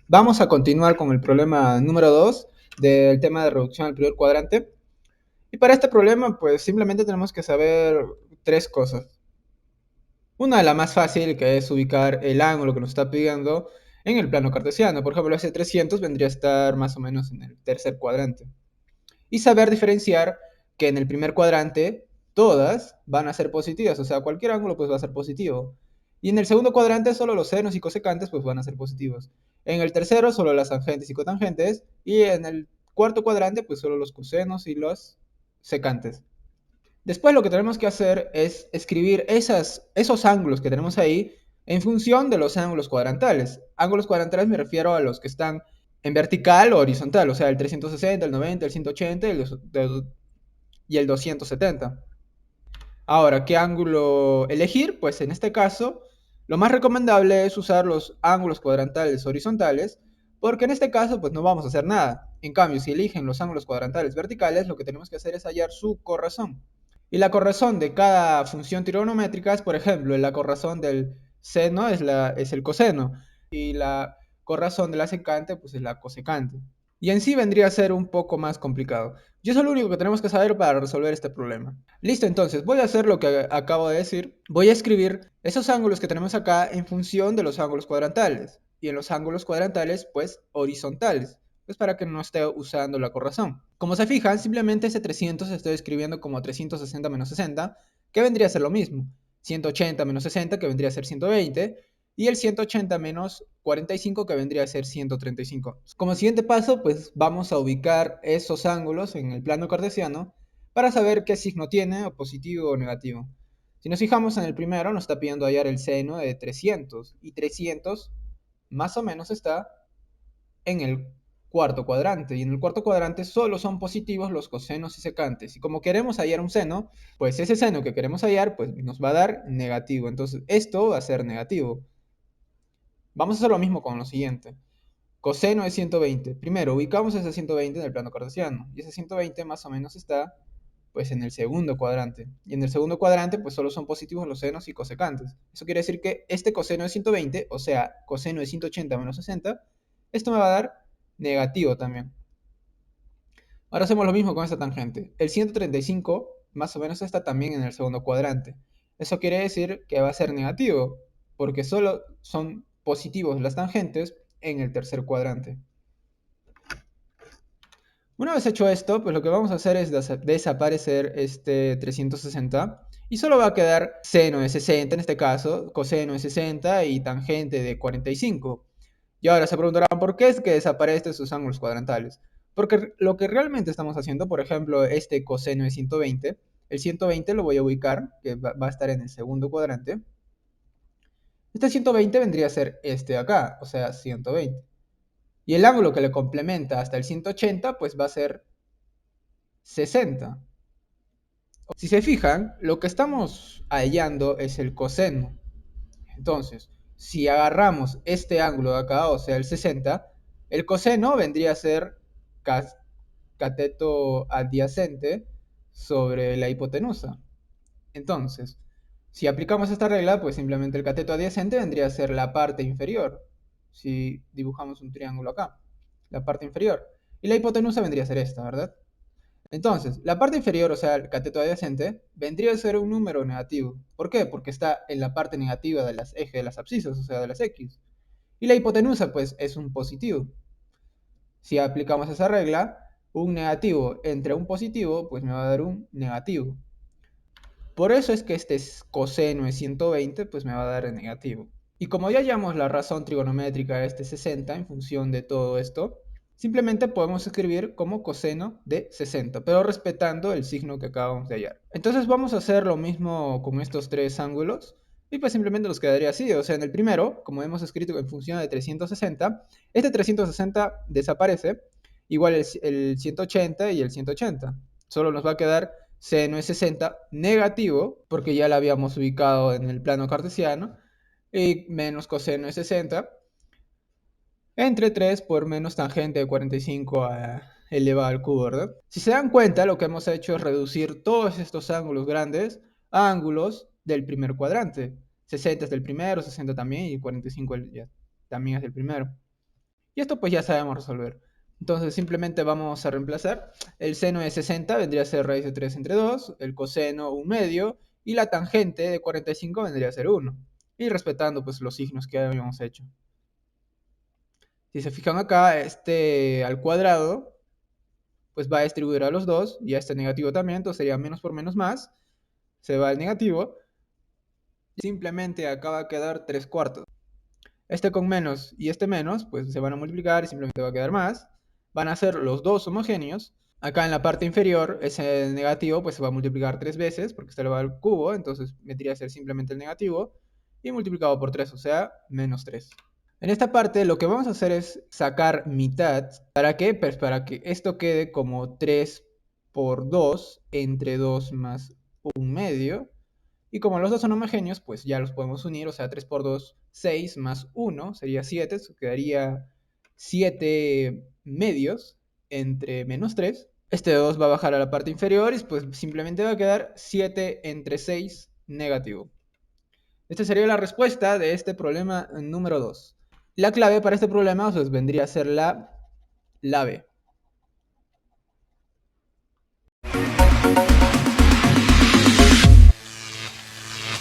Vamos a continuar con el problema número 2 del tema de reducción al primer cuadrante. Y para este problema, pues simplemente tenemos que saber tres cosas. Una, la más fácil, que es ubicar el ángulo que nos está pidiendo en el plano cartesiano. Por ejemplo, ese 300 vendría a estar más o menos en el tercer cuadrante. Y saber diferenciar que en el primer cuadrante todas van a ser positivas, o sea, cualquier ángulo pues va a ser positivo. Y en el segundo cuadrante solo los senos y cosecantes pues van a ser positivos. En el tercero solo las tangentes y cotangentes. Y en el cuarto cuadrante pues solo los cosenos y los secantes. Después lo que tenemos que hacer es escribir esos ángulos que tenemos ahí en función de los ángulos cuadrantales. Ángulos cuadrantales me refiero a los que están en vertical o horizontal, o sea, el 360, el 90, el 180 y el 270. Ahora, ¿qué ángulo elegir? Pues en este caso, lo más recomendable es usar los ángulos cuadrantales horizontales, porque en este caso pues no vamos a hacer nada. En cambio, si eligen los ángulos cuadrantales verticales, lo que tenemos que hacer es hallar su corrazón. Y la corrazón de cada función trigonométrica es, por ejemplo, la corrazón del seno es el coseno y la corrazón de la secante pues es la cosecante. Y en sí vendría a ser un poco más complicado. Y eso es lo único que tenemos que saber para resolver este problema. Listo, entonces voy a hacer lo que acabo de decir. Voy a escribir esos ángulos que tenemos acá en función de los ángulos cuadrantales. Y en los ángulos cuadrantales, pues horizontales. Pues para que no esté usando la corrazón. Como se fijan, simplemente ese 300 estoy escribiendo como 360 menos 60, que vendría a ser lo mismo. 180 menos 60, que vendría a ser 120. Y el 180 menos 45, que vendría a ser 135. Como siguiente paso, pues vamos a ubicar esos ángulos en el plano cartesiano para saber qué signo tiene, o positivo o negativo. Si nos fijamos en el primero, nos está pidiendo hallar el seno de 300. Y 300 más o menos está en el cuarto cuadrante. Y en el cuarto cuadrante solo son positivos los cosenos y secantes. Y como queremos hallar un seno, pues ese seno que queremos hallar, pues nos va a dar negativo. Entonces esto va a ser negativo. Vamos a hacer lo mismo con lo siguiente. Coseno de 120. Primero, ubicamos ese 120 en el plano cartesiano. Y ese 120 más o menos está pues en el segundo cuadrante. Y en el segundo cuadrante pues solo son positivos los senos y cosecantes. Eso quiere decir que este coseno de 120, o sea, coseno de 180 menos 60, esto me va a dar negativo también. Ahora hacemos lo mismo con esta tangente. El 135 más o menos está también en el segundo cuadrante. Eso quiere decir que va a ser negativo, porque solo son positivos las tangentes en el tercer cuadrante. Una vez hecho esto, pues lo que vamos a hacer es desaparecer este 360 y solo va a quedar seno de 60 en este caso, coseno de 60 y tangente de 45. Y ahora se preguntarán por qué es que desaparecen sus ángulos cuadrantales. Porque lo que realmente estamos haciendo, por ejemplo, este coseno de 120, el 120 lo voy a ubicar, que va a estar en el segundo cuadrante. Este 120 vendría a ser este de acá, o sea, 120. Y el ángulo que le complementa hasta el 180, pues va a ser 60. Si se fijan, lo que estamos hallando es el coseno. Entonces, si agarramos este ángulo de acá, o sea, el 60, el coseno vendría a ser cateto adyacente sobre la hipotenusa. Entonces, si aplicamos esta regla, pues simplemente el cateto adyacente vendría a ser la parte inferior. Si dibujamos un triángulo acá, la parte inferior. Y la hipotenusa vendría a ser esta, ¿verdad? Entonces, la parte inferior, o sea, el cateto adyacente, vendría a ser un número negativo. ¿Por qué? Porque está en la parte negativa de las ejes de las abscisas, o sea, de las X. Y la hipotenusa, pues, es un positivo. Si aplicamos esa regla, un negativo entre un positivo, pues me va a dar un negativo. Por eso es que este coseno de 120, pues me va a dar el negativo. Y como ya hallamos la razón trigonométrica de este 60 en función de todo esto, simplemente podemos escribir como coseno de 60, pero respetando el signo que acabamos de hallar. Entonces vamos a hacer lo mismo con estos tres ángulos y pues simplemente nos quedaría así. O sea, en el primero, como hemos escrito en función de 360, este 360 desaparece, igual el 180 y el 180. Solo nos va a quedar seno de 60 negativo, porque ya lo habíamos ubicado en el plano cartesiano, y menos coseno de 60 entre 3 por menos tangente de 45 elevado al cubo, ¿verdad? Si se dan cuenta, lo que hemos hecho es reducir todos estos ángulos grandes a ángulos del primer cuadrante. 60 es del primero, 60 también, y 45 también es del primero. Y esto pues ya sabemos resolver. Entonces simplemente vamos a reemplazar. El seno de 60 vendría a ser raíz de 3 entre 2, el coseno 1/2, y la tangente de 45 vendría a ser 1. Y respetando pues los signos que habíamos hecho. Si se fijan acá, este al cuadrado, pues va a distribuir a los dos, y a este negativo también, entonces sería menos por menos más, se va el negativo, y simplemente acá va a quedar 3 cuartos. Este con menos y este menos, pues se van a multiplicar y simplemente va a quedar más. Van a ser los dos homogéneos. Acá en la parte inferior, ese negativo pues se va a multiplicar 3 veces, porque está elevado al cubo, entonces vendría a ser simplemente el negativo, y multiplicado por 3, o sea, menos 3. En esta parte lo que vamos a hacer es sacar mitad. ¿Para qué? Pues para que esto quede como 3 por 2 entre 2 más 1/2. Y como los dos son homogéneos, pues ya los podemos unir. O sea, 3 por 2, 6 más 1 sería 7. Eso quedaría 7 medios entre menos 3. Este 2 va a bajar a la parte inferior y pues simplemente va a quedar 7 entre 6 negativo. Esta sería la respuesta de este problema número 2. La clave para este problema pues, vendría a ser la B.